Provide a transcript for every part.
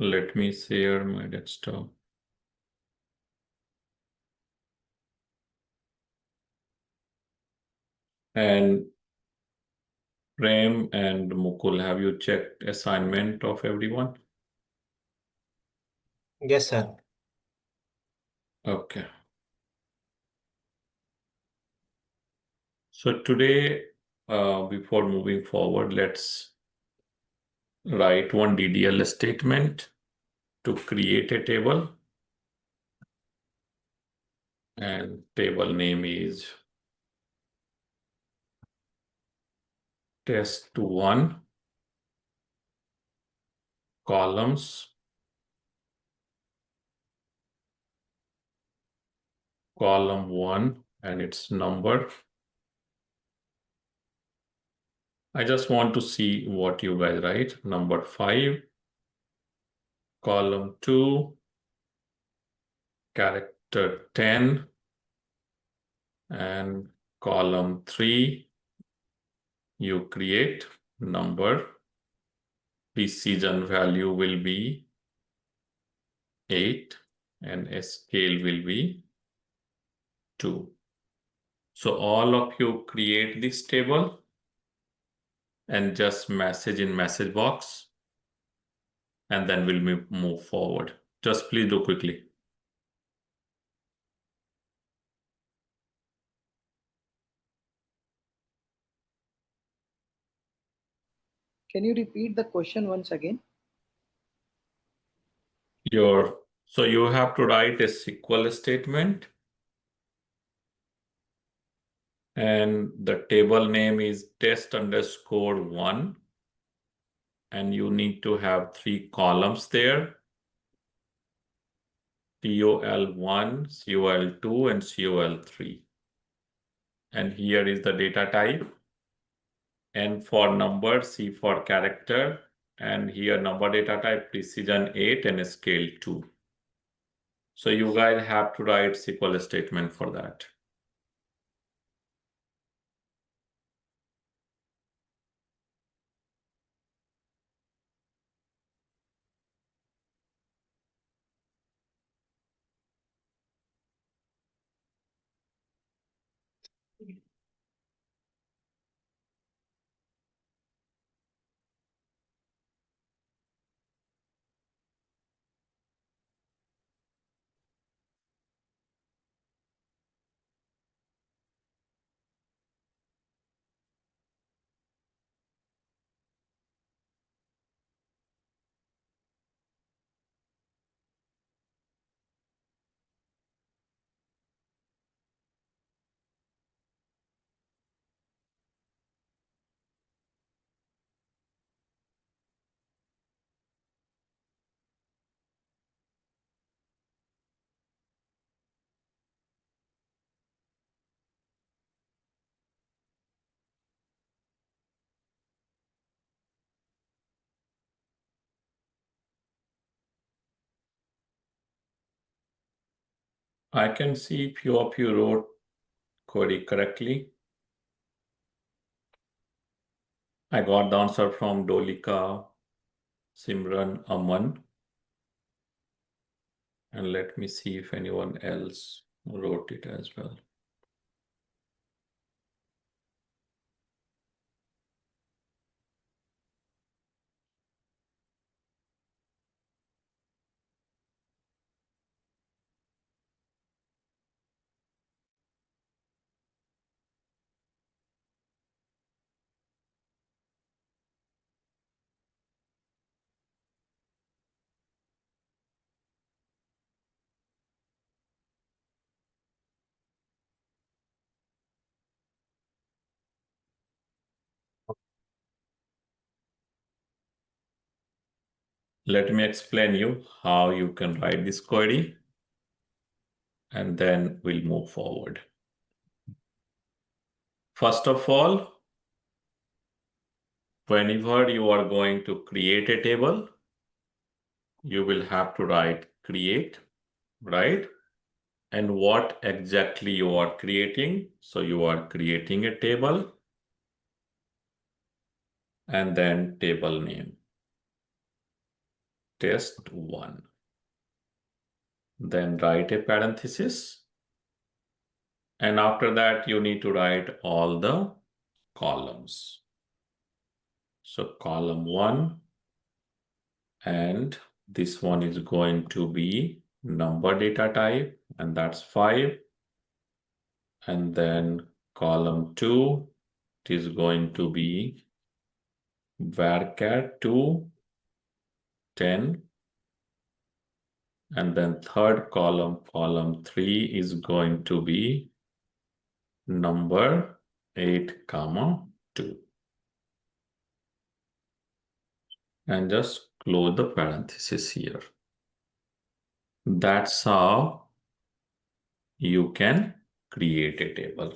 Let me share my desktop. And Prem and Mukul, have you checked assignment of everyone? Yes, sir. Okay. So today, before moving forward, let's write one DDL statement to create a table. And table name is test1 columns, column 1 and its number. I just want to see what you guys write. Number 5, column 2, character 10, and column 3, you create number. Precision value will be 8 and a scale will be 2. So all of you create this table and just message in message box, and then we'll move forward. Just please do quickly. Can you repeat the question once again? So you have to write a SQL statement, and the table name is test_1, and you need to have 3 columns there: COL1, COL2, and COL3. And here is the data type: N for number, C for character, and here number data type precision 8 and scale 2. So you guys have to write SQL statement for that. I can see few of you wrote query correctly. I got the answer from Dolika, Simran, Aman. And let me see if anyone else wrote it as well. Let me explain you how you can write this query, and then we'll move forward. First of all, whenever you are going to create a table, you will have to write create, right? And what exactly you are creating. So you are creating a table and then table name. test1. Then write a parenthesis. And after that, you need to write all the columns. So column 1, and this one is going to be number data type, and that's 5. And then column 2, it is going to be varchar 2, 10. And then third column, column 3 is going to be number 8, comma 2. And just close the parenthesis here. That's how you can create a table.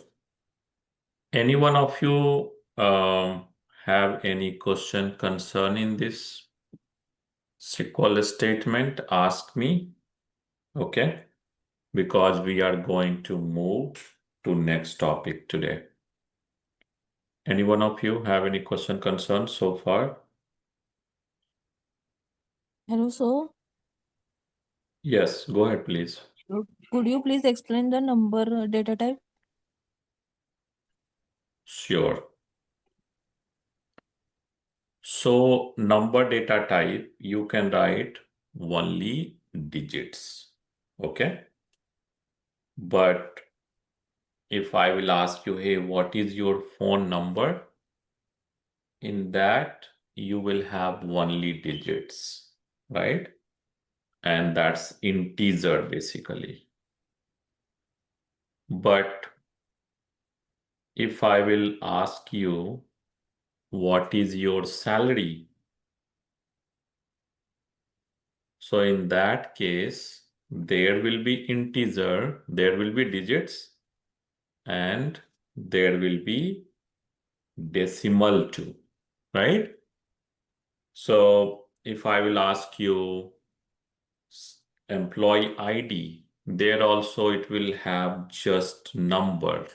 Any one of you have any question, concern in this SQL statement? Ask me, okay? Because we are going to move to next topic today. Any one of you have any question, concern so far? Hello, sir. Yes, go ahead, please. Could you please explain the number data type? Sure. So number data type, you can write only digits, okay? But if I will ask you, hey, what is your phone number? In that, you will have only digits, right? And that's integer basically. But if I will ask you, what is your salary? So in that case, there will be integer, there will be digits, and there will be decimal too, right? So if I will ask you employee ID, there also it will have just number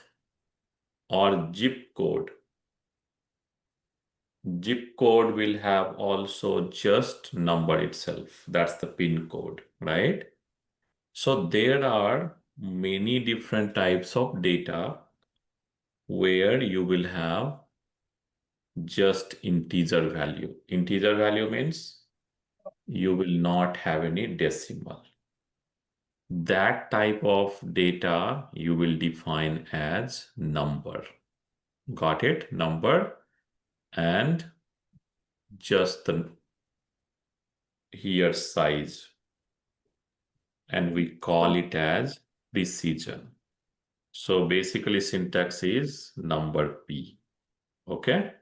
or zip code. Zip code will have also just number itself. That's the PIN code, right? So there are many different types of data where you will have just integer value. Integer value means you will not have any decimal. That type of data you will define as number. Got it? Number, and just the here size. And we call it as precision. So basically syntax is number P. Okay?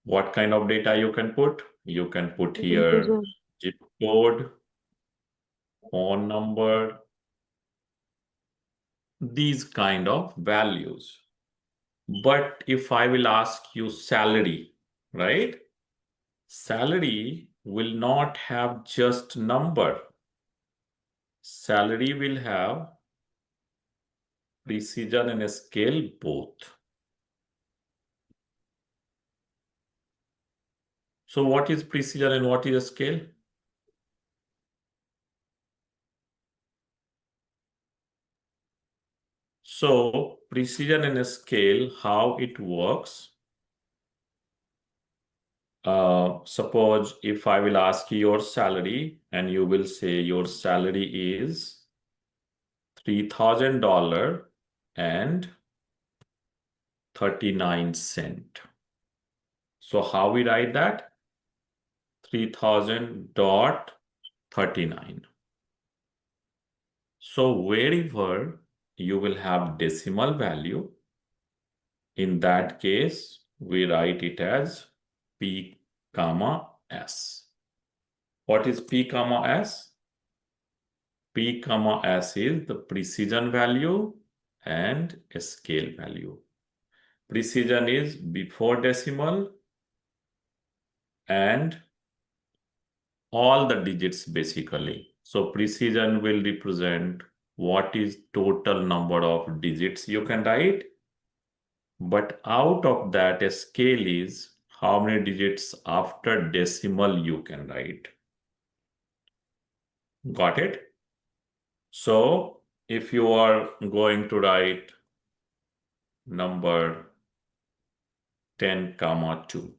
What kind of data you can put? You can put here Integer. zip code, phone number, these kind of values. But if I will ask you salary, right? Salary will not have just number. Salary will have precision and scale both. So what is precision and what is scale? So precision and scale, how it works. Suppose if I will ask you your salary and you will say your salary is $3,000 and 39 cents. So how we write that? 3,000.39. So wherever you will have decimal value, in that case, we write it as P comma S. What is P comma S? P comma S is the precision value and a scale value. Precision is before decimal and all the digits basically. So precision will represent what is total number of digits you can write. But out of that, a scale is how many digits after decimal you can write. Got it? So if you are going to write number 10 comma 2,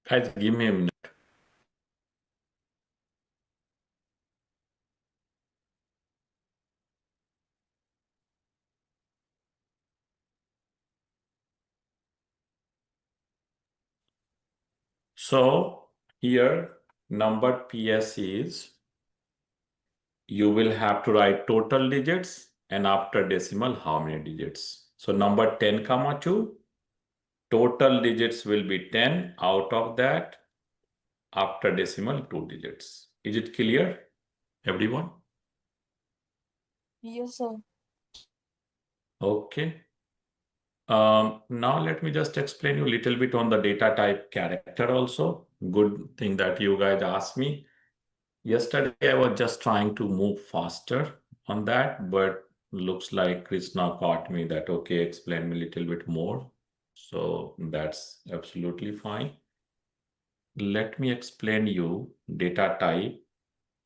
guys, give me a minute. So here number PS is you will have to write total digits and after decimal how many digits. So number 10 comma 2, total digits will be 10. Out of that, after decimal 2 digits. Is it clear, everyone? Yes, sir. Okay. Now let me just explain you a little bit on the data type character also. Good thing that you guys asked me. Yesterday, I was just trying to move faster on that, but looks like Krishna caught me that, okay, explain me a little bit more. So that's absolutely fine. Let me explain you data type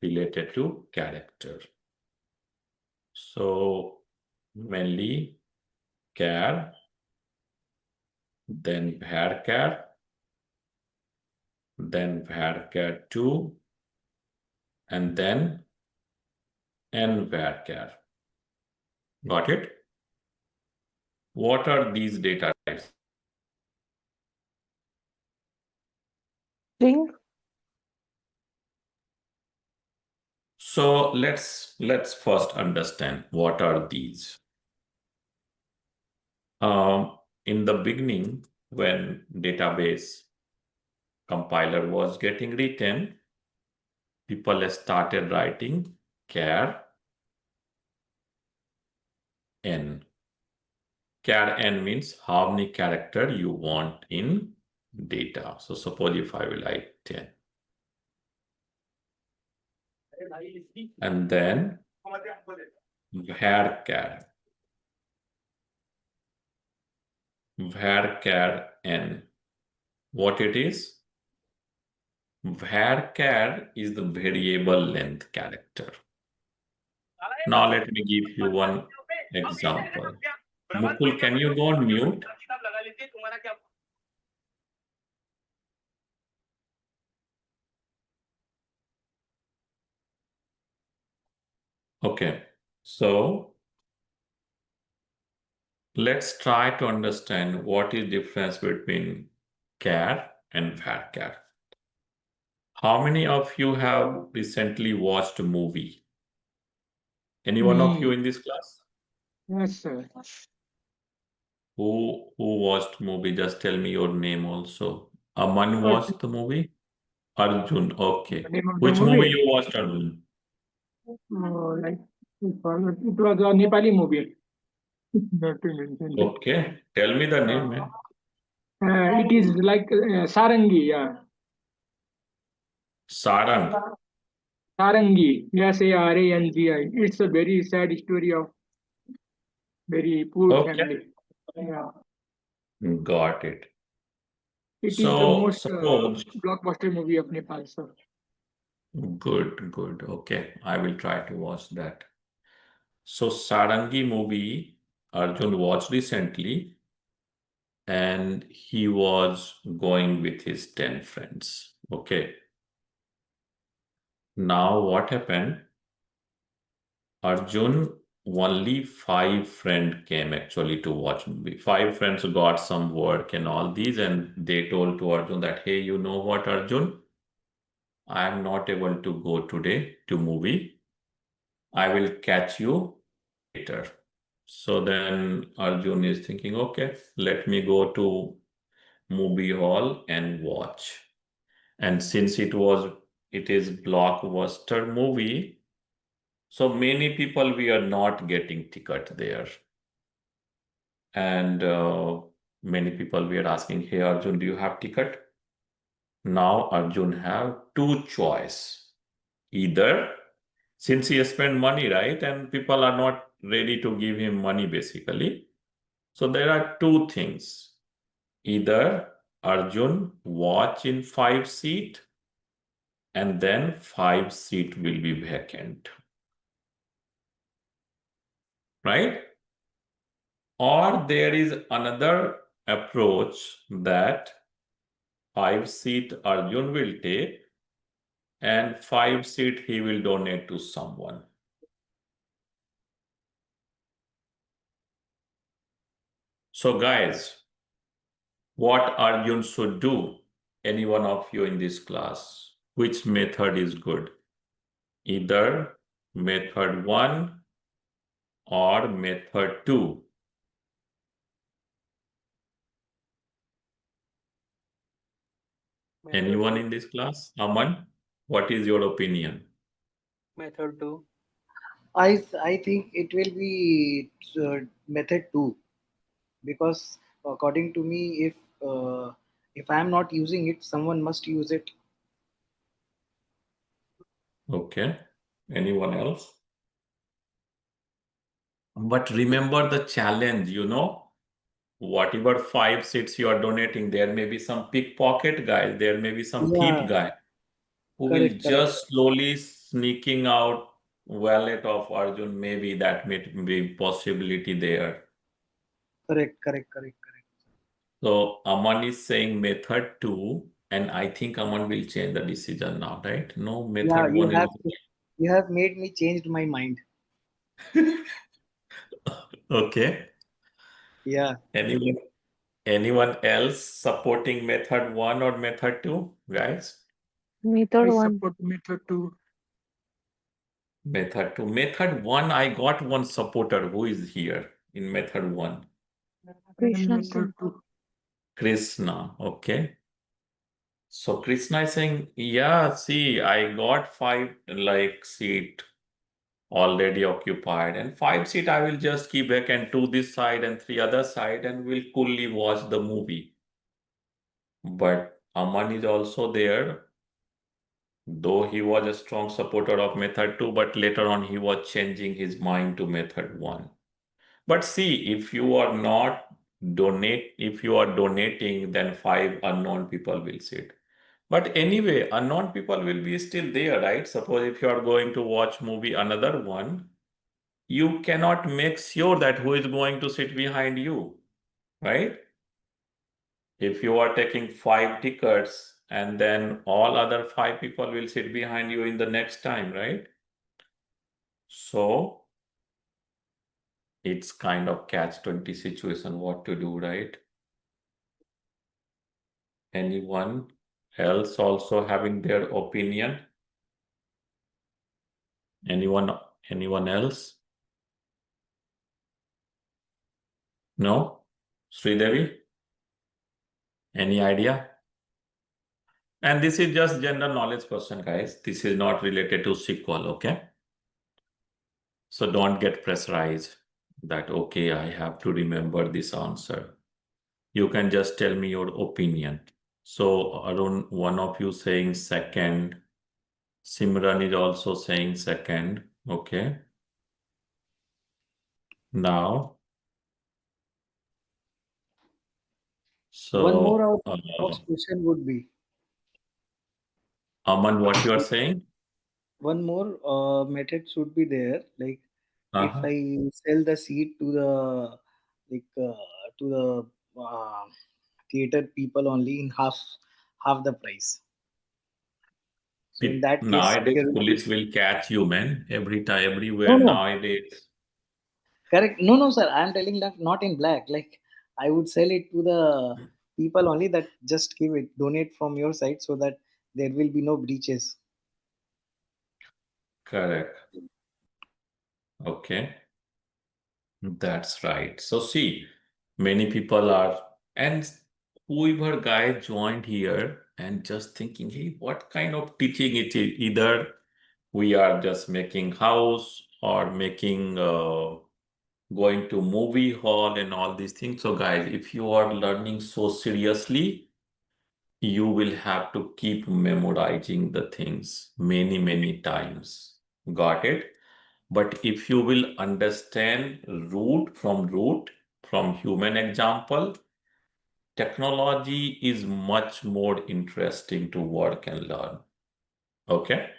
related to character. So mainly char, then varchar, then varchar2, and then nvarchar. Got it? What are these data types? String. So let's first understand what are these. In the beginning, when database compiler was getting written, people started writing char n. Char n means how many character you want in data. So suppose if I will write 10. And then varchar. Varchar n. What it is? Varchar is the variable length character. Now let me give you one example. Mukul, can you go on mute? Okay, so let's try to understand what is difference between char and varchar. How many of you have recently watched a movie? Any one of you Me. in this class? Yes, sir. Who watched movie? Just tell me your name also. Aman What watched the movie? Arjun, the okay. name of the Which movie movie? you watched, Arjun? Like it was a Nepali movie. Not to mention it. Okay, tell me the name, man. It is like Sarangi. Yeah, Sarang. Sarangi. Sarangi. It's a very sad story of very poor Okay, family. Yeah, got it. it is the So most suppose, blockbuster movie of Nepal, sir. good. Okay, I will try to watch that. So Sarangi movie, Arjun watched recently, and he was going with his 10 friends. Okay. Now what happened? Arjun, only 5 friends came actually to watch movie. 5 friends got some work and all these, and they told to Arjun that, hey, you know what, Arjun? I am not able to go today to movie. I will catch you later. So then Arjun is thinking, okay, let me go to movie hall and watch. And since it is blockbuster movie, so many people we are not getting ticket there. And many people were asking, hey Arjun, do you have ticket? Now Arjun have two choice. Either, since he has spent money, right, and people are not ready to give him money basically. So there are two things. Either Arjun watch in 5 seat and then 5 seat will be vacant. Right? Or there is another approach that 5 seat Arjun will take and 5 seat he will donate to someone. So guys, what Arjun should do, any one of you in this class, which method is good? Either method 1 or method 2. Anyone in this class? Aman, what is your opinion? Method 2. I think it will be method 2, because according to me, if I am not using it, someone must use it. Okay. Anyone else? But remember the challenge, whatever 5 seats you are donating, there may be some pickpocket guy, there may be some thief Yeah, guy who will correct, correct, just slowly sneaking out wallet of Arjun. Maybe that may be possibility there. correct, correct, correct, correct. So Aman is saying method 2, and I think Aman will change the decision now, right? No, Yeah, method 1 is you have made me changed my mind. okay. Yeah, Anyone else supporting method 1 or method 2, guys? Method I 1. support method 2. Method 2. Method 1, I got one supporter who is here in method 1. Krishna Method 2. Krishna, okay. So Krishna is saying, yeah, see, I got 5 seat already occupied, and 5 seat I will just keep vacant, 2 this side and 3 other side, and we'll coolly watch the movie. But Aman is also there, though he was a strong supporter of method 2, but later on he was changing his mind to method 1. But see, if you are donating, then 5 unknown people will sit. But anyway, unknown people will be still there, right? Suppose if you are going to watch movie another one, you cannot make sure that who is going to sit behind you, right? If you are taking 5 tickets and then all other 5 people will sit behind you in the next time, right? So it's kind of catch-20 situation, what to do, right? Anyone else also having their opinion? Anyone else? No? Sridevi? Any idea? And this is just general knowledge question, guys. This is not related to SQL, okay? So don't get pressurized that, okay, I have to remember this answer. You can just tell me your opinion. So Arun, one of you saying second. Simran is also saying second. Okay. Now, one more so out box question would be, Aman, what you are saying? one more method should be there. Like, if Uh-huh. I sell the seat to the, like to the theater people only in half the price. So in that case, Nowadays, there will be police will catch you, man. Every time, no, everywhere no, nowadays. correct. No, no, sir. I'm telling that not in black. Like, I would sell it to the people only that just give it, donate from your side, so that there will be no breaches. Correct. Okay. That's right. So see, many people are, and whoever guy joined here and just thinking, hey, what kind of teaching it is? Either we are just making house or making going to movie hall and all these things. So guys, if you are learning so seriously, you will have to keep memorizing the things many, many times. Got it? But if you will understand root, from human example, technology is much more interesting to work and learn. Okay?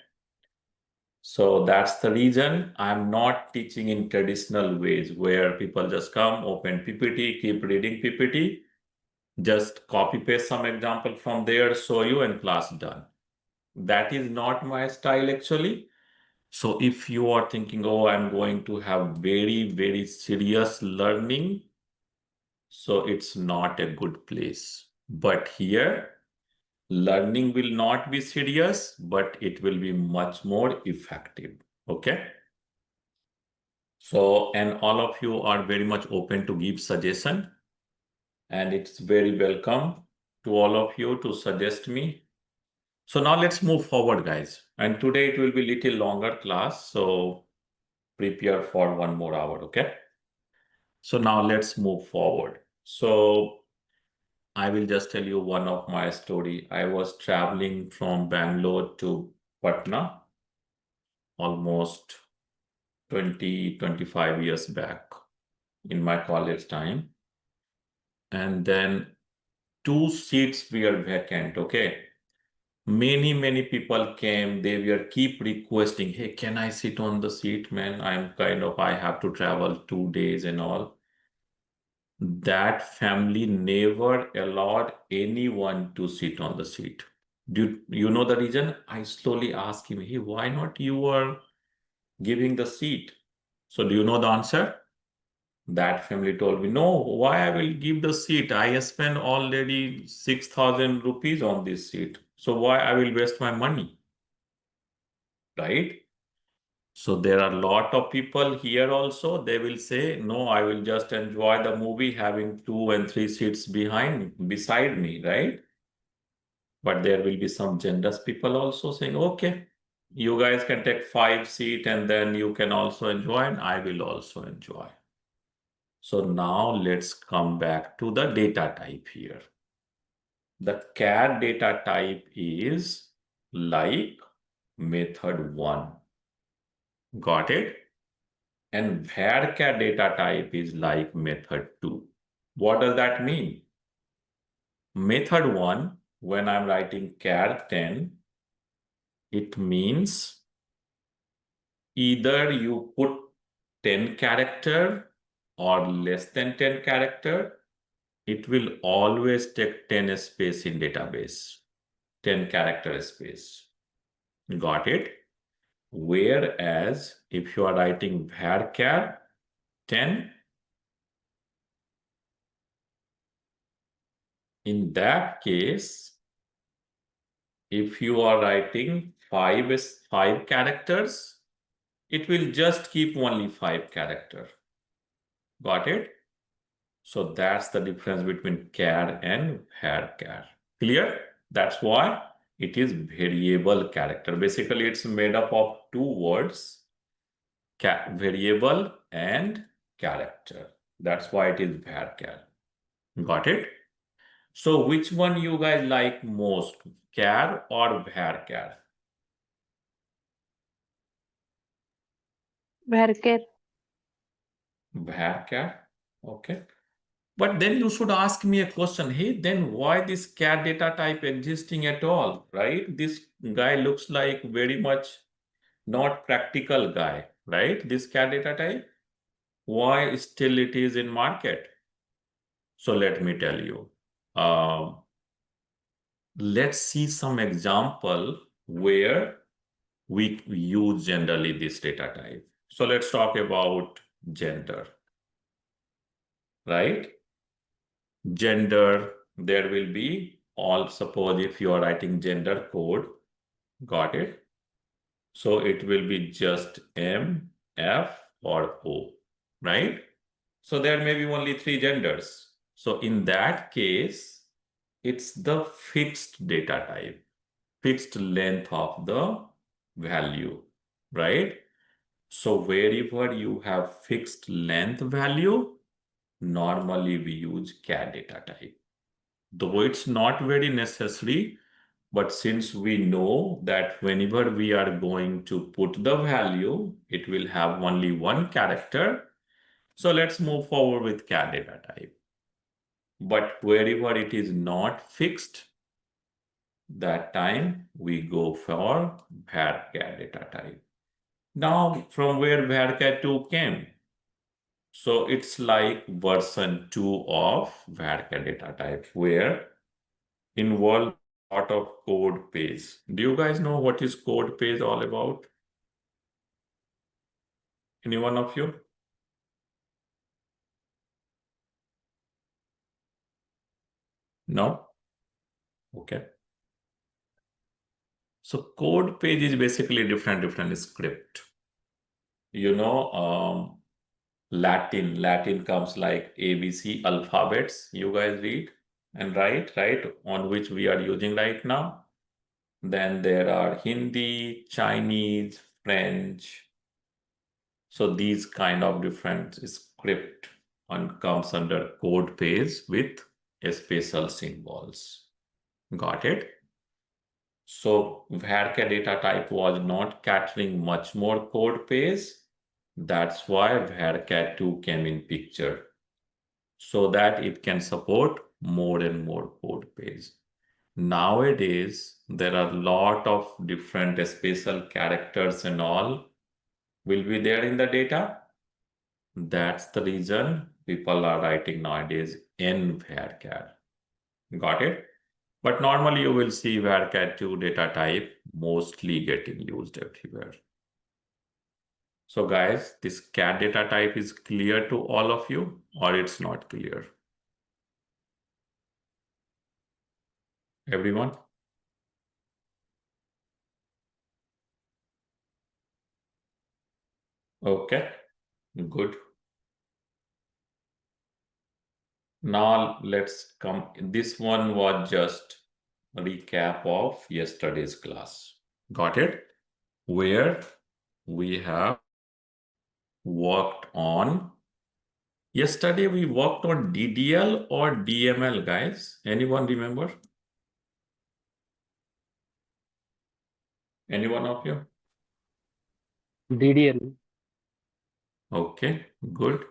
So that's the reason I'm not teaching in traditional ways where people just come, open PPT, keep reading PPT, just copy paste some example from there, show you, and class done. That is not my style actually. So if you are thinking, oh, I'm going to have very, very serious learning, so it's not a good place. But here, learning will not be serious, but it will be much more effective. Okay. So, and all of you are very much open to give suggestion, and it's very welcome to all of you to suggest me. So now let's move forward, guys. And today it will be little longer class, so prepare for 1 more hour, okay? So now let's move forward. So I will just tell you one of my story. I was traveling from Bangalore to Patna almost 25 years back in my college time. And then 2 seats were vacant, okay? Many people came, they were keep requesting, hey, can I sit on the seat, man? I have to travel 2 days and all. That family never allowed anyone to sit on the seat. Do you know the reason? I slowly asked him, hey, why not you are giving the seat? So do you know the answer? That family told me, no, why I will give the seat? I spent already 6,000 rupees on this seat. So why I will waste my money? Right? So there are a lot of people here also, they will say, no, I will just enjoy the movie having 2 and 3 seats beside me, right? But there will be some generous people also saying, okay, you guys can take 5 seats and then you can also enjoy and I will also enjoy. So now let's come back to the data type here. The char data type is like method 1. Got it? And varchar data type is like method 2. What does that mean? Method 1, when I'm writing char 10, it means either you put 10 character or less than 10 character, it will always take 10 space in database, 10 character space. Got it? Whereas if you are writing varchar 10, in that case, if you are writing five characters, it will just keep only 5 character. Got it? So that's the difference between char and varchar. Clear? That's why it is variable character. Basically, it's made up of 2 words, variable and character. That's why it is varchar. Got it? So which one you guys like most, char or varchar? Varchar. Varchar. Okay. But then you should ask me a question. Hey, then why this char data type existing at all, right? This guy looks like very much not practical guy, right? This char data type. Why still it is in market? So let me tell you. Let's see some example where we use generally this data type. So let's talk about gender, right? Gender, there will be all, suppose if you are writing gender code, got it? So it will be just M, F, or O, right? So there may be only 3 genders. So in that case, it's the fixed data type, fixed length of the value, right? So wherever you have fixed length value, normally we use char data type. Though it's not very necessary, but since we know that whenever we are going to put the value, it will have only one character. So let's move forward with char data type. But wherever it is not fixed, that time we go for varchar data type. Now, from where varchar 2 came? So it's like version 2 of varchar data type, where involve a lot of code paste. Do you guys know what is code paste all about? Any one of you? No? Okay. So code page is basically different script. You know, Latin comes like ABC alphabets. You guys read and write, right? On which we are using right now. Then there are Hindi, Chinese, French. So these kind of different script comes under code page with special symbols. Got it? So varchar data type was not catering much more code page. That's why varchar 2 came in picture, so that it can support more and more code page. Nowadays, there are a lot of different special characters and all will be there in the data. That's the reason people are writing nowadays in varchar. Got it? But normally you will see varchar 2 data type mostly getting used everywhere. So guys, this char data type is clear to all of you, or it's not clear? Everyone? Okay, good. Now let's come. This one was just a recap of yesterday's class. Got it? Where we have worked on. Yesterday we worked on DDL or DML, guys. Anyone remember? Any one of you? DDL. Okay, good.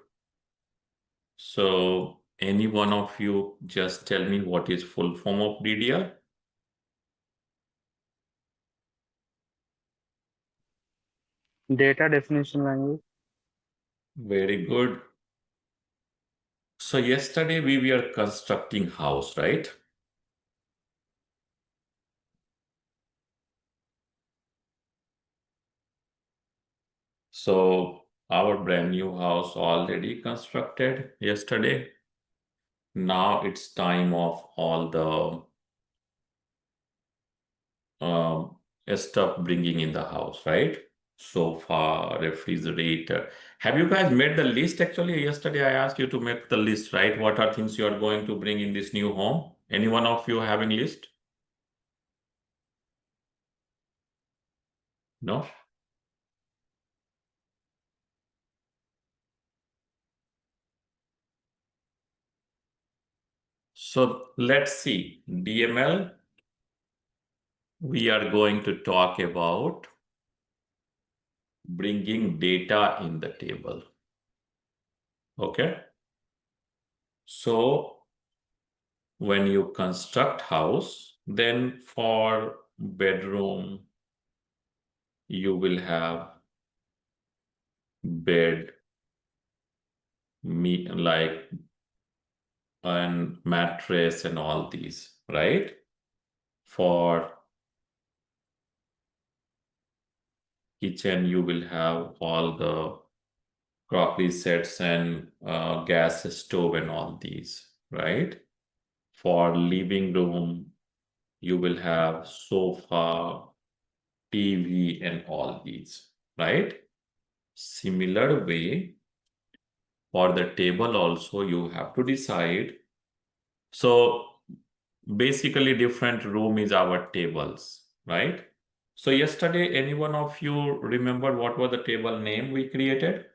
So any one of you just tell me what is full form of DDL? Data definition language. Very good. So yesterday we were constructing house, right? So our brand new house already constructed yesterday. Now it's time of all the stuff bringing in the house, right? Sofa, refrigerator. Have you guys made the list? Actually, yesterday I asked you to make the list, right? What are things you are going to bring in this new home? Any one of you having list? No? So let's see. DML, we are going to talk about bringing data in the table. Okay? So when you construct house, then for bedroom, you will have bed, like and mattress and all these, right? For kitchen, you will have all the crockery sets and gas stove and all these, right? For living room, you will have sofa, TV and all these, right? Similar way, for the table also you have to decide. So basically different room is our tables, right? So yesterday, any one of you remember what was the table name we created?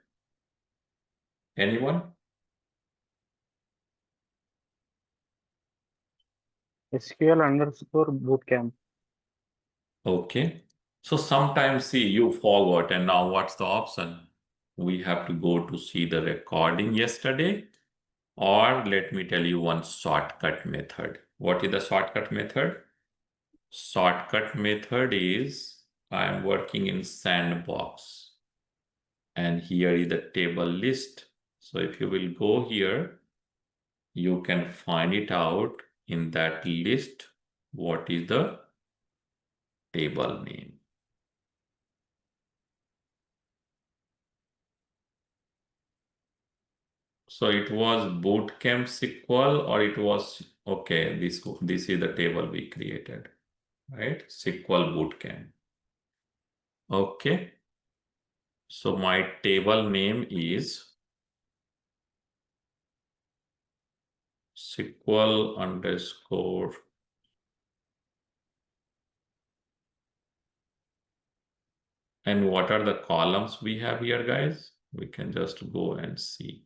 Anyone? SQL_bootcamp. Okay. So sometimes see you forgot and now what's the option? We have to go to see the recording yesterday, or let me tell you one shortcut method. What is the shortcut method? Shortcut method is I am working in sandbox and here is the table list. So if you will go here, you can find it out in that list. What is the table name? So it was Bootcamp SQL, or it was, okay, this is the table we created, right? SQL Bootcamp. Okay. So my table name is SQL underscore. And what are the columns we have here, guys? We can just go and see.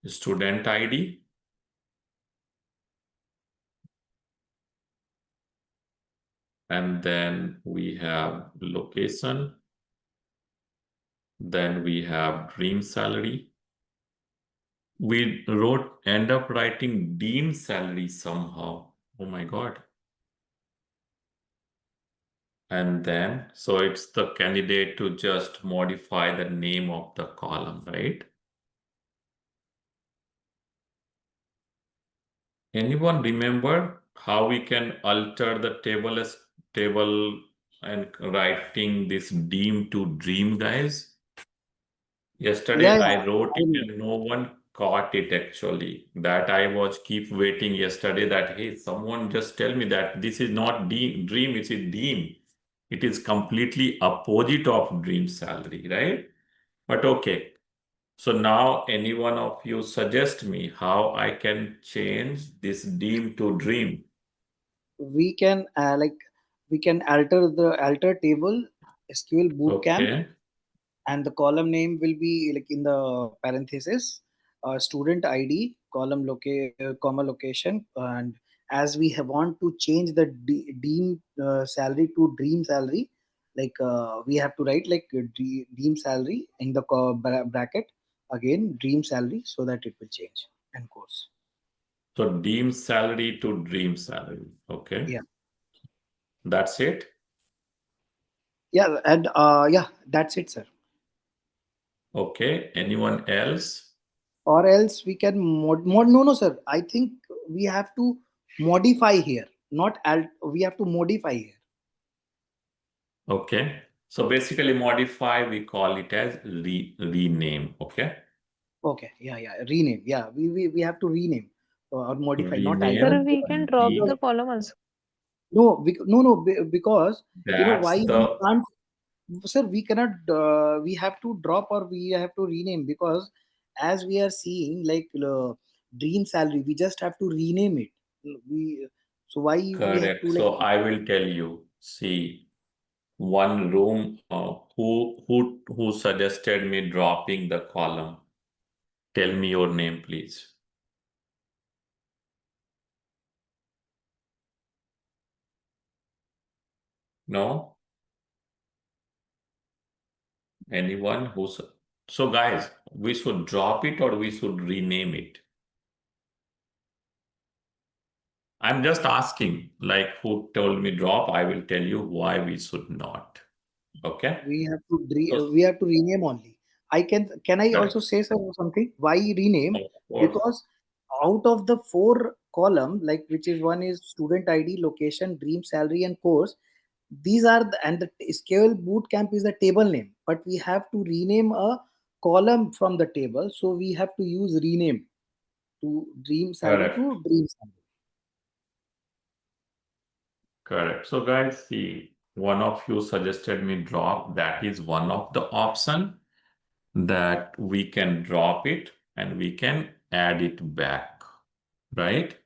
Student ID. And then we have location. Then we have dream salary. We end up writing dean salary somehow. Oh my God. And then, so it's the candidate to just modify the name of the column, right? Anyone remember how we can alter the table as table and writing this deem to dream, guys? Yesterday Yeah, I wrote I it know. and no one caught it actually. That I was keep waiting yesterday that, hey, someone just tell me that this is not dream, it is deem. It is completely opposite of dream salary, right? But okay. So now any one of you suggest me how I can change this deem to dream. We can we can alter table SQL Bootcamp, Okay, and the column name will be like in the parenthesis, student ID, comma location, and as we have want to change the deem salary to dream salary, we have to write like deem salary in the bracket, again dream salary, so that it will change and course. so deem salary to dream salary. Okay, Yeah, that's it. yeah, and yeah, that's it, sir. Okay, anyone else? Or else we can no, no, sir, I think we have to modify here, not we have to modify here. Okay, so basically modify, we call it as rename. Okay, Okay, yeah, yeah, rename, yeah, we have to rename or modify, not alter. Sir, rename we can drop Because the column also. no, no, because that's why we the can't, sir, we cannot we have to drop or we have to rename, because as we are seeing dream salary, we just have to rename it. We So why we have correct. to So I will tell you. See, one room. Who suggested me dropping the column? Tell me your name, please. No? Anyone who's so guys, we should drop it or we should rename it? I'm just asking, like who told me drop, I will tell you why we should not. Okay? So we have to rename only. Can I also correct. say something? Why rename? Of course. Because out of the four column, like which is one is student ID, location, dream salary, and course. These are and the SQL Bootcamp is the table name, but we have to rename a column from the table, so we have to use rename to dream salary Correct. to dream salary. Correct. So guys, see, one of you suggested me drop. That is one of the option that we can drop it and we can add it back, right?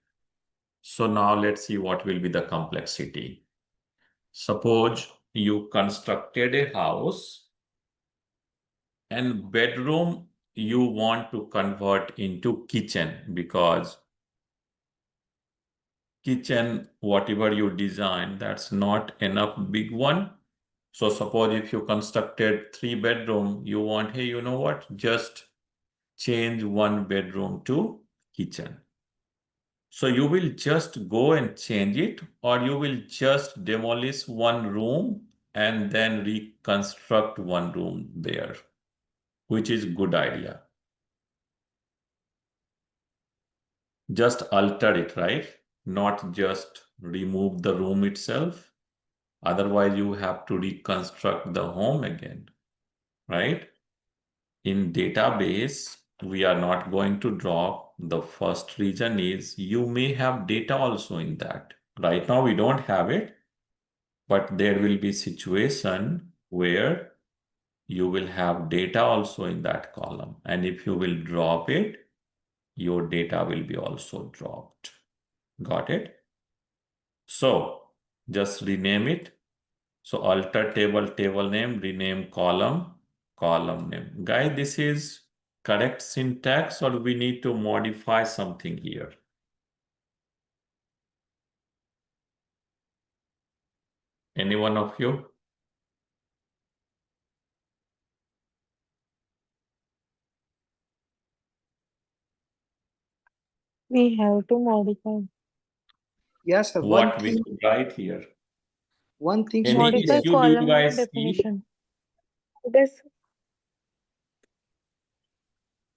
So now let's see what will be the complexity. Suppose you constructed a house and bedroom you want to convert into kitchen because kitchen, whatever you design, that's not enough big one. So suppose if you constructed 3 bedroom, you want, hey, you know what? Just change 1 bedroom to kitchen. So you will just go and change it, or you will just demolish 1 room and then reconstruct 1 room there, which is good idea. Just alter it, right? Not just remove the room itself. Otherwise, you have to reconstruct the home again, right? In database, we are not going to drop. The first reason is you may have data also in that. Right now, we don't have it, but there will be situation where you will have data also in that column. And if you will drop it, your data will be also dropped. Got it? So just rename it. So alter table, table name, rename column, column name. Guys, this is correct syntax or we need to modify something here? Any one of you? We have to modify. Yes, sir. What we should write here? One thing should Any be Modify there. issue do you column guys see? definition. This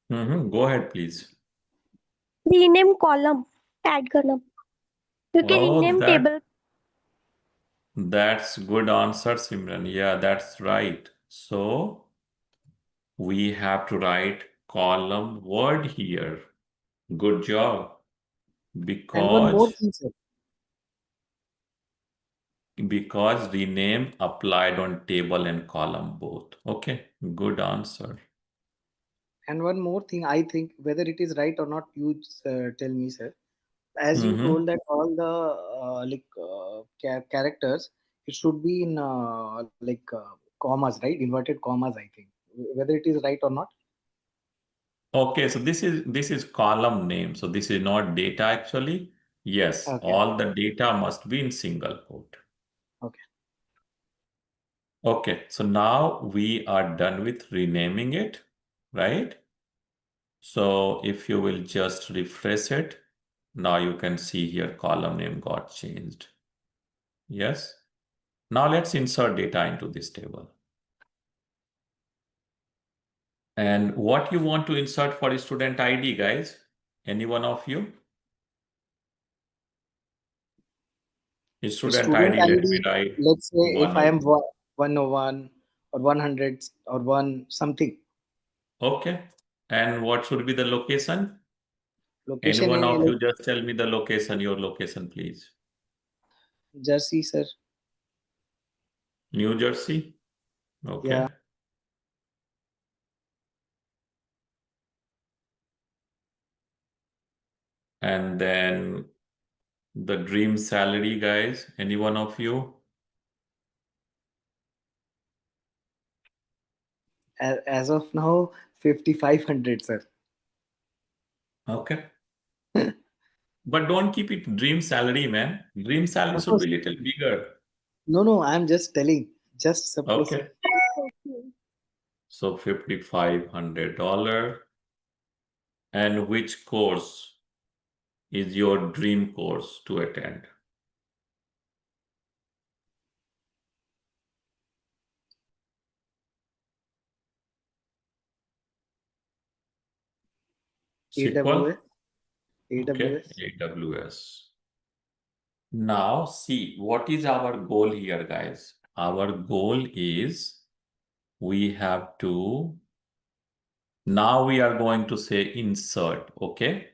Go ahead, please. rename column, tag column. You can Oh, rename table. that's good answer, Simran. Yeah, that's right. So we have to write column word here. Good job. And one more Because thing, sir. rename applied on table and column both. Okay, good answer. And one more thing, I think whether it is right or not, you tell me, sir. As you Mm-hmm. told that all the characters, it should be in commas, right? Inverted commas, I think. Whether it is right or not. Okay, so this is column name. So this is not data actually. Yes, Okay. all the data must be in single quote. Okay. Okay, so now we are done with renaming it, right? So if you will just refresh it, now you can see here column name got changed. Yes. Now let's insert data into this table. And what you want to insert for student ID, guys? Any one of you? Student Student ID, let me ID, write let's say if I am 101. 101 or 100 or 1 something. Okay. And what should be the location? Any Location one is of like you just tell me the location, your location, please. Jersey, sir. New Jersey? Okay. Yeah. And then the dream salary, guys. Any one of you? As of now, 5,500, sir. Okay. But don't keep it dream salary, man. Dream salary Of should course. be little bigger. No, I'm just telling. Just suppose. Okay. So $5,500. And which course is your dream course to attend? SQL? AWS. Okay, AWS. AWS. Now, see, what is our goal here, guys? Our goal is we have to, now we are going to say insert, okay?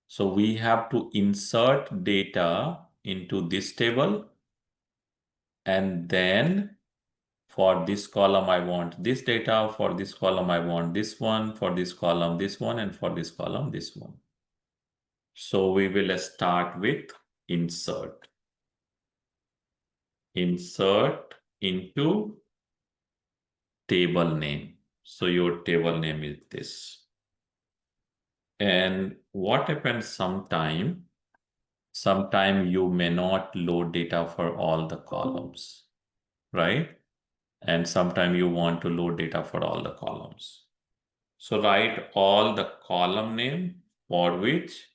So we have to insert data into this table, and then for this column, I want this data, for this column, I want this one, for this column, this one, and for this column, this one. So we will start with insert. Insert into table name. So your table name is this. And what happens sometime you may not load data for all the columns, right? And sometime you want to load data for all the columns. So write all the column name for which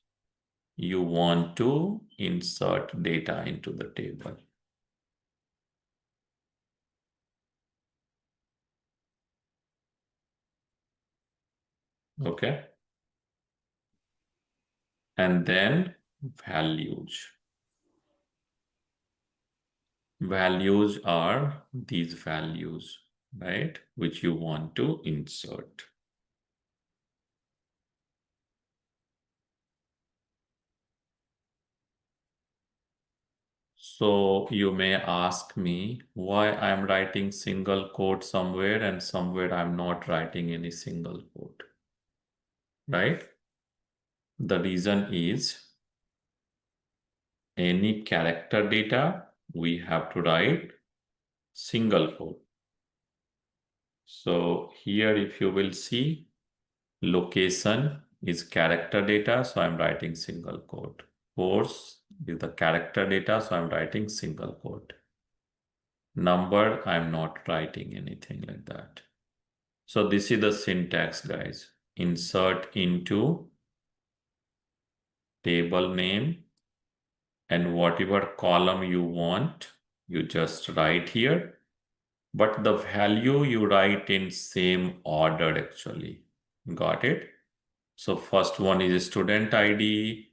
you want to insert data into the table. Okay. And then values. Values are these values, right? Which you want to insert. So you may ask me why I'm writing single quote somewhere and somewhere I'm not writing any single quote, right? The reason is any character data, we have to write single quote. So here, if you will see, location is character data, so I'm writing single quote. Course is the character data, so I'm writing single quote. Number, I'm not writing anything like that. So this is the syntax, guys. Insert into table name and whatever column you want, you just write here. But the value you write in same order actually. Got it? So first one is student ID,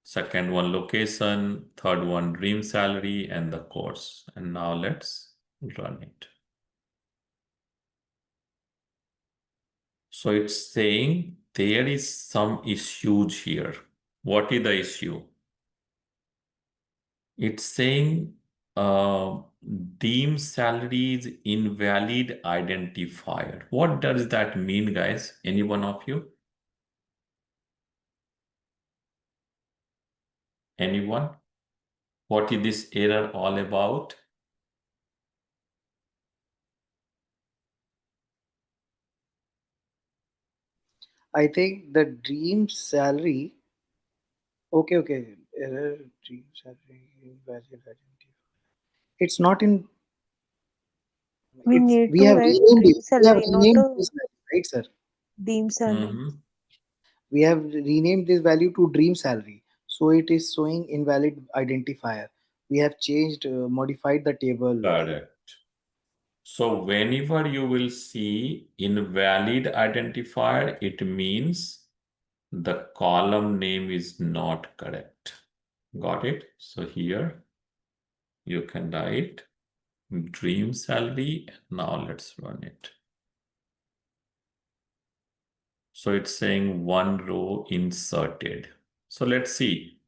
second one location, third one dream salary, and the course. And now let's run it. So it's saying there is some issues here. What is the issue? It's saying deem salary is invalid identifier. What does that mean, guys? Any one of you? Anyone? What is this error all about? I think the dream salary. Okay, okay. Error, dream salary, valid identity. It's not in. We It's need we to have write renamed dream it. We have salary, not renamed a this value, right, sir? deem salary. Mhm. We have renamed this value to dream salary, so it is showing invalid identifier. We have changed, modified the table. Correct. So whenever you will see invalid identifier, it means the column name is not correct. Got it? So here you can write dream salary. Now let's run it. So it's saying one row inserted. So let's see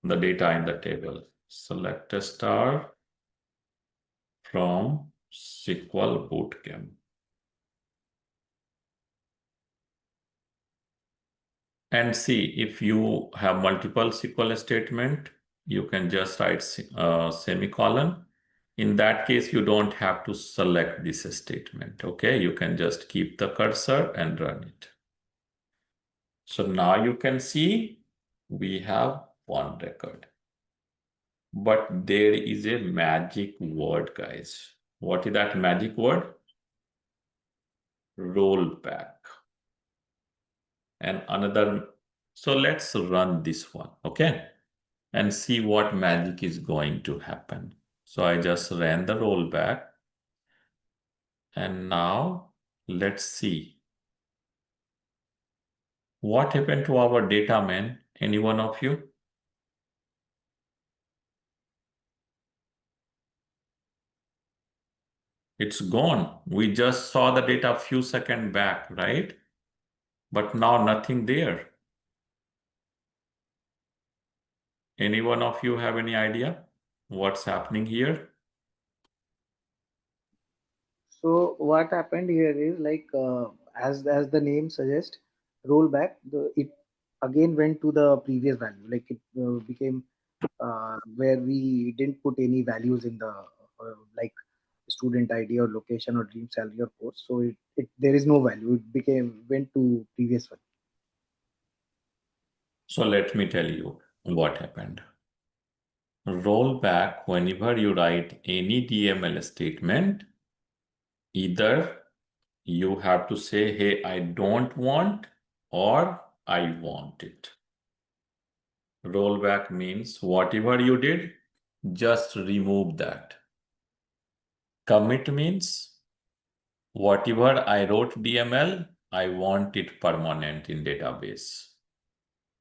the data in the table. Select a star from SQL Bootcamp. And see, if you have multiple SQL statement, you can just write semicolon. In that case, you don't have to select this statement, okay? You can just keep the cursor and run it. So now you can see we have one record. But there is a magic word, guys. What is that magic word? Rollback. And another, so let's run this one, okay? And see what magic is going to happen. So I just ran the rollback. And now let's see. What happened to our data, man? Any one of you? It's gone. We just saw the data a few seconds back, right? But now nothing there. Any one of you have any idea what's happening here? So what happened here is like, as the name suggests, rollback. It again went to the previous value. Like it became where we didn't put any values in the like student ID or location or dream salary or course. So there is no value. It went to previous one. So let me tell you what happened. Roll back whenever you write any DML statement, either you have to say, hey, I don't want, or I want it. Rollback means whatever you did, just remove that. Commit means whatever I wrote DML, I want it permanent in database.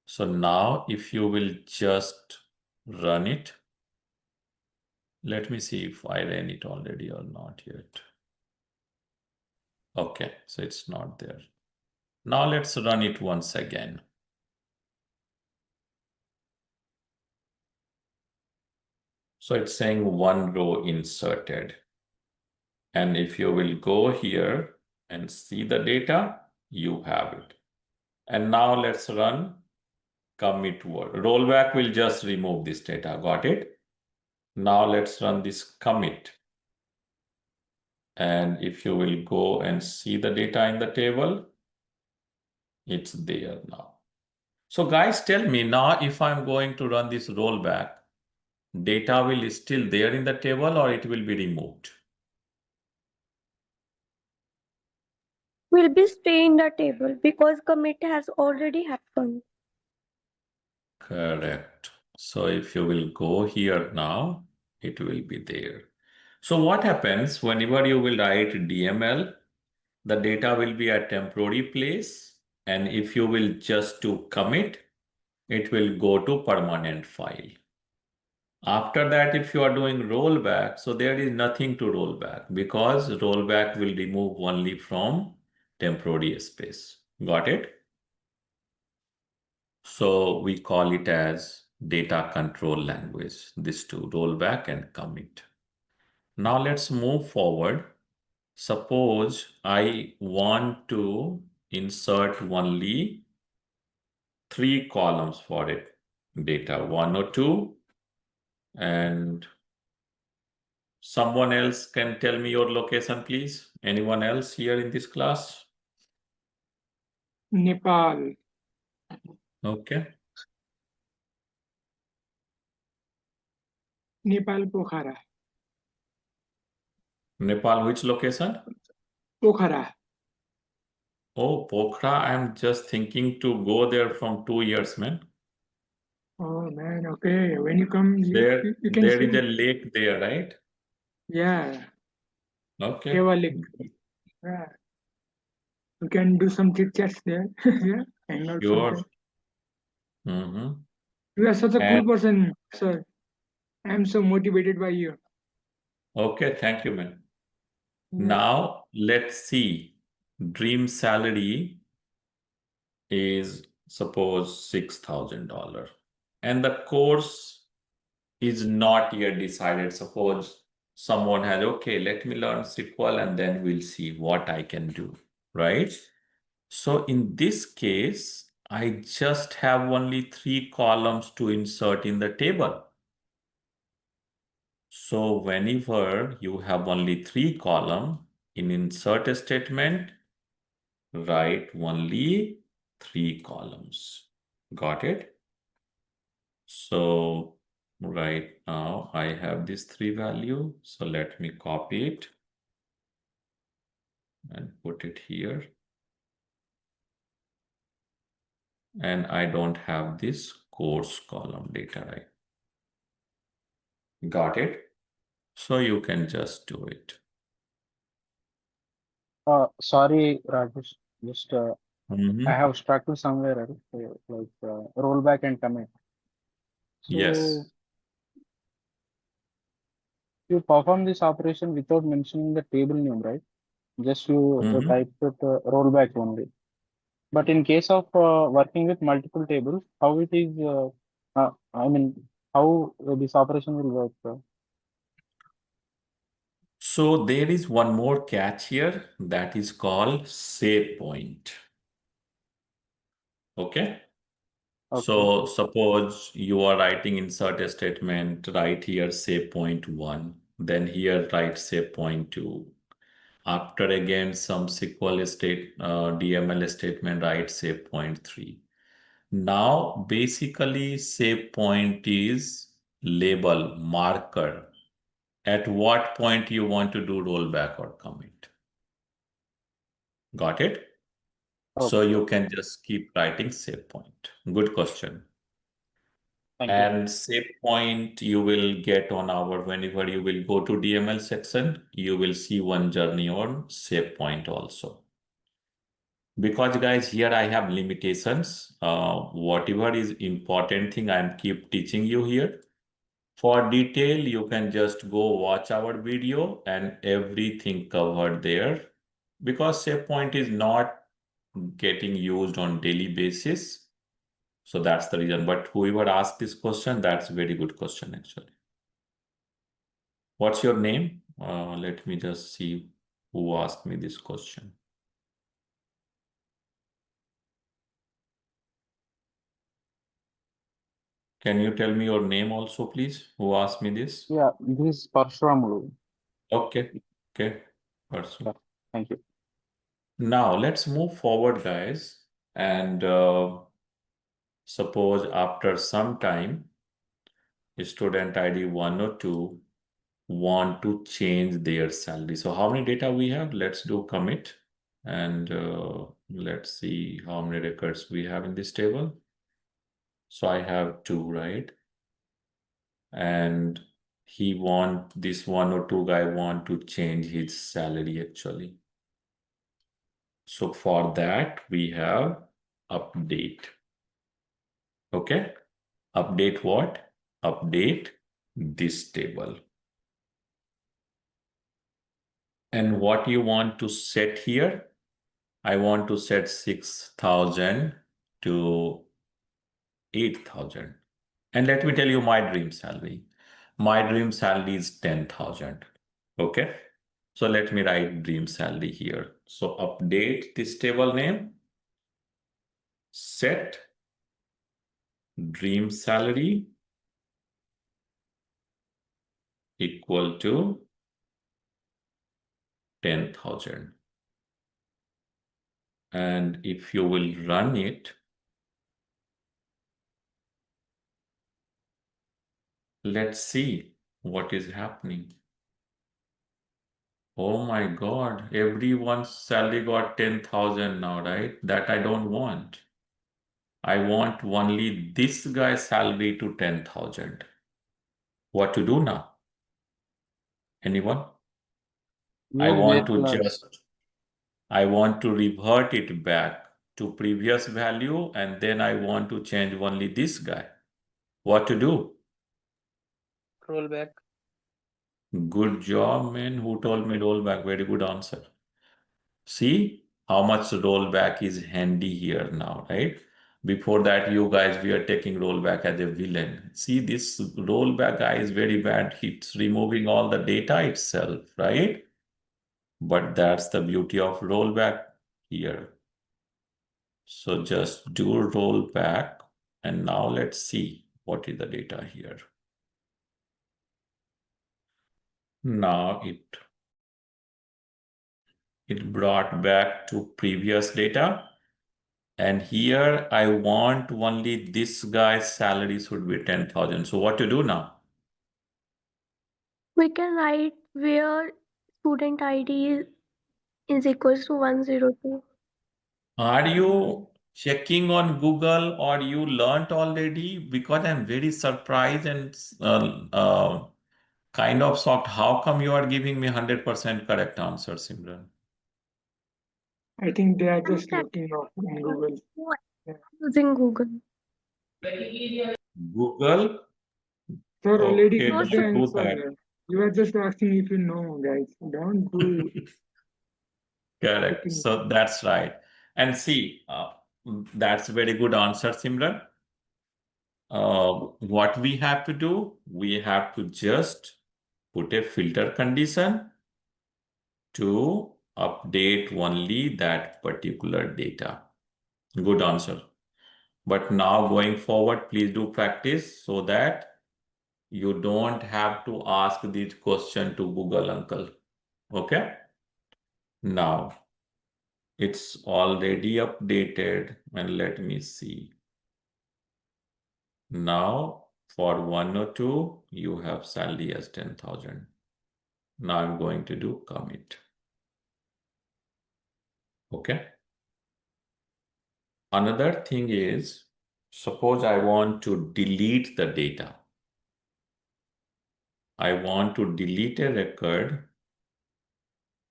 So now if you will just run it, let me see if I ran it already or not yet. Okay, so it's not there. Now let's run it once again. So it's saying one row inserted. And if you will go here and see the data, you have it. And now let's run commit word. Rollback will just remove this data. Got it? Now let's run this commit. And if you will go and see the data in the table, it's there now. So guys, tell me now if I'm going to run this rollback, data will still there in the table or it will be removed? Will be stay in the table because commit has already happened. Correct. So if you will go here now, it will be there. So what happens whenever you will write DML, the data will be a temporary place. And if you will just do commit, it will go to permanent file. After that, if you are doing rollback, so there is nothing to roll back because rollback will remove only from temporary space. Got it? So we call it as data control language, these two, rollback and commit. Now let's move forward. Suppose I want to insert only 3 columns for it, data 1 or 2, and someone else can tell me your location, please. Anyone else here in this class? Nepal. Okay. Nepal Pokhara. Nepal, which location? Pokhara. Oh, Pokhara, I'm just thinking to go there from 2 years, man. Oh man, okay. When you come, you can There is see. a lake there, right? Yeah, Okay. Eva Lake. Yeah. You can do some chit chats there. Yeah, hang out Sure. sometime. Mm-hmm. You are such a And cool person, sir. I am so motivated by you. okay, thank you, man. Yeah. Now let's see. Dream salary is suppose $6,000, and the course is not yet decided. Suppose someone has, okay, let me learn SQL and then we'll see what I can do, right? So in this case, I just have only 3 columns to insert in the table. So whenever you have only 3 columns in insert statement, write only 3 columns. Got it? So right now I have this 3 value. So let me copy it and put it here. And I don't have this course column data, right? Got it? So you can just do it. Sorry, Rajesh. Just I Mhm. have stuck to somewhere, right? So, like rollback and commit. Yes. So you perform this operation without mentioning the table name, right? Just you Mhm. type it rollback only. But in case of working with multiple tables, how it is? I mean, how this operation will work? So there is one more catch here that is called save point. Okay. Okay. So suppose you are writing insert a statement right here, say point 1. Then here write save point 2. After again some SQL DML statement, write save point 3. Now basically save point is label marker. At what point you want to do rollback or commit. Got it? So Okay. you can just keep writing save point. Good question. Thank you. And save point you will get on our, whenever you will go to DML section, you will see one journey on save point also. Because guys, here I have limitations. Whatever is important thing, I'm keep teaching you here. For detail, you can just go watch our video and everything covered there. Because save point is not getting used on daily basis. So that's the reason. But whoever asked this question, that's a very good question actually. What's your name? Let me just see who asked me this question. Can you tell me your name also, please? Who asked me this? Yeah, this is Parshuramulu. Okay. Person. Yeah, thank you. Now let's move forward, guys. And suppose after some time, student ID 1 or 2 want to change their salary. So how many data we have? Let's do commit. And let's see how many records we have in this table. So I have 2, right? And this 1 or 2 guy want to change his salary actually. So for that we have update. Okay. Update what? Update this table. And what you want to set here? I want to set 6,000 to 8,000. And let me tell you my dream salary. My dream salary is 10,000. Okay. So let me write dream salary here. So update this table name. Set dream salary equal to 10,000. And if you will run it, let's see what is happening. Oh my God, everyone's salary got 10,000 now, right? That I don't want. I want only this guy's salary to 10,000. What to do now? Anyone? I Use want where to clause. I want to revert it back to previous value, and then I want to change only this guy. What to do? Rollback. Good job, man. Who told me rollback? Very good answer. See how much rollback is handy here now, right? Before that, you guys were taking rollback as a villain. See, this rollback guy is very bad. It's removing all the data itself, right? But that's the beauty of rollback here. So just do rollback, and now let's see what is the data here. Now it brought back to previous data. And here I want only this guy's salary should be 10,000. So what to do now? We can write where student ID is equals to 102. Are you checking on Google or you learnt already? Because I'm very surprised and kind of shocked. How come you are giving me 100% correct answer, Simran? I think they are I'm just looking up on Google. Yeah. using Google. Google? Sir already Okay, No, gave the don't do that. answer. You are just asking if you know, guys. Don't do Correct. looking. So that's right. And see, that's a very good answer, Simran. What we have to do, we have to just put a filter condition to update only that particular data. Good answer. But now going forward, please do practice so that You don't have to ask this question to Google uncle. Okay? Now, it's already updated, and let me see. Now, for 102, you have salary as 10,000. Now I'm going to do commit. Okay? Another thing is, suppose I want to delete the data. I want to delete a record,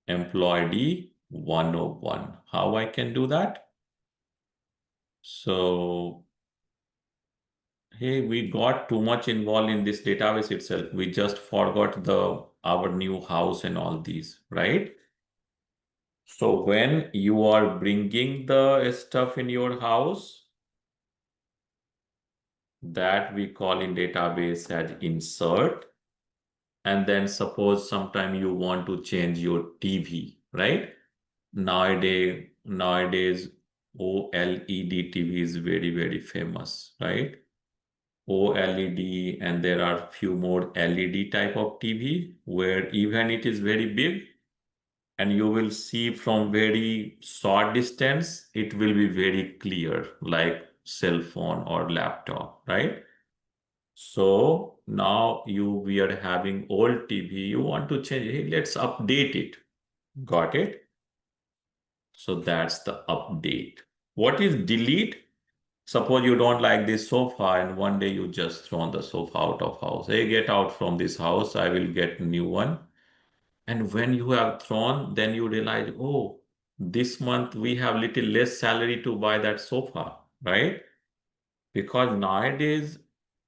employee 101. How I can do that? So, hey, we got too much involved in this database itself. We just forgot our new house and all these, right? So when you are bringing the stuff in your house, that we call in database as insert. And then suppose sometime you want to change your TV, right? Nowadays OLED TV is very, very famous, right? OLED, and there are few more LED type of TV where even it is very big and you will see from very short distance, it will be very clear, like cell phone or laptop, right? So now we are having old TV, you want to change, hey, let's update it. Got it? So that's the update. What is delete? Suppose you don't like this sofa and one day you just thrown the sofa out of house. Hey, get out from this house, I will get a new one. And when you have thrown, then you realize, oh, this month we have little less salary to buy that sofa, right? Because nowadays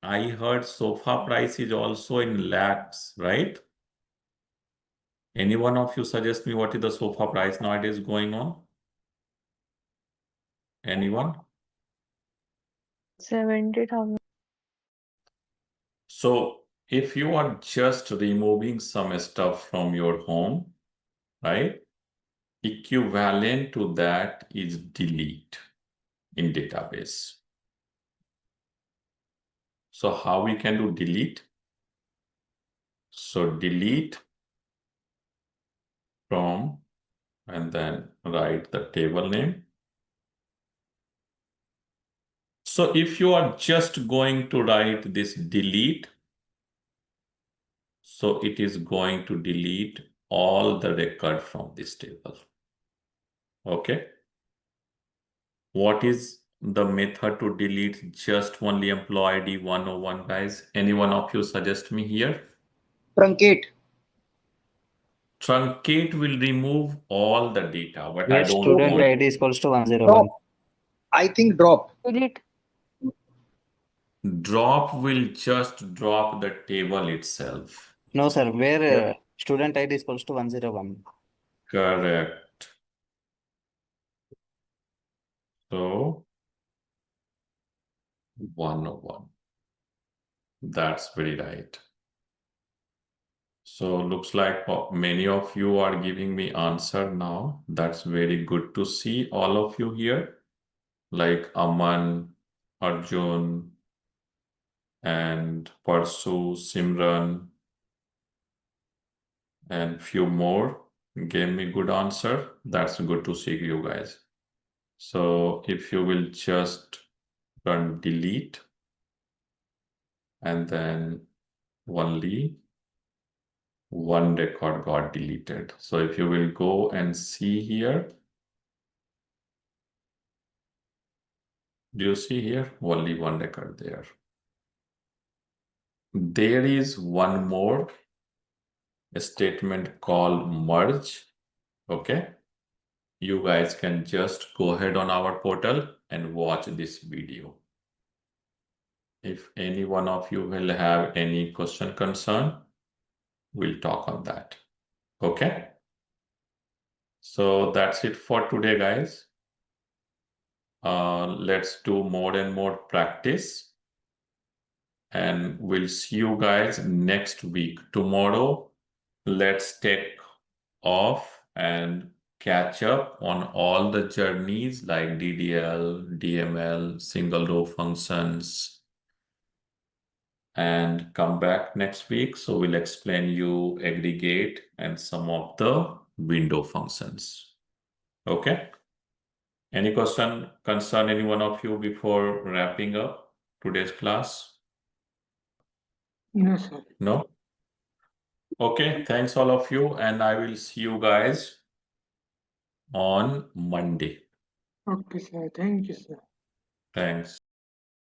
I heard sofa price is also in lakhs, right? Any one of you suggest me what is the sofa price nowadays going on? Anyone? 70,000. So if you are just removing some stuff from your home, right? Equivalent to that is delete in database. So how we can do delete? So delete from, and then write the table name. So if you are just going to write this delete, so it is going to delete all the record from this table. Okay. What is the method to delete just only employee ID 101, guys? Any one of you suggest me here? Truncate. Truncate will remove all the data, but I Get don't student want. ID is equals to 101. Drop. I think drop. Delete. Drop will just drop the table itself. No, sir. Where Yep. student ID is equals to 101. Correct. So 101. That's very right. So looks like many of you are giving me answer now. That's very good to see all of you here, like Aman, Arjun, and Parsu, Simran, and few more gave me good answer. That's good to see you guys. So if you will just run delete and then only one record got deleted. So if you will go and see here, do you see here? Only one record there. There is one more statement called merge. Okay. You guys can just go ahead on our portal and watch this video. If any one of you will have any question, concern, we'll talk on that. Okay. So that's it for today, guys. Let's do more and more practice. And we'll see you guys next week. Tomorrow, let's take off and catch up on all the journeys like DDL, DML, single row functions, and come back next week. So we'll explain you aggregate and some of the window functions. Okay. Any question, concern any one of you before wrapping up today's class? No, sir. No? Okay, thanks all of you, and I will see you guys on Monday. Okay, sir. Thank you, sir. Thanks.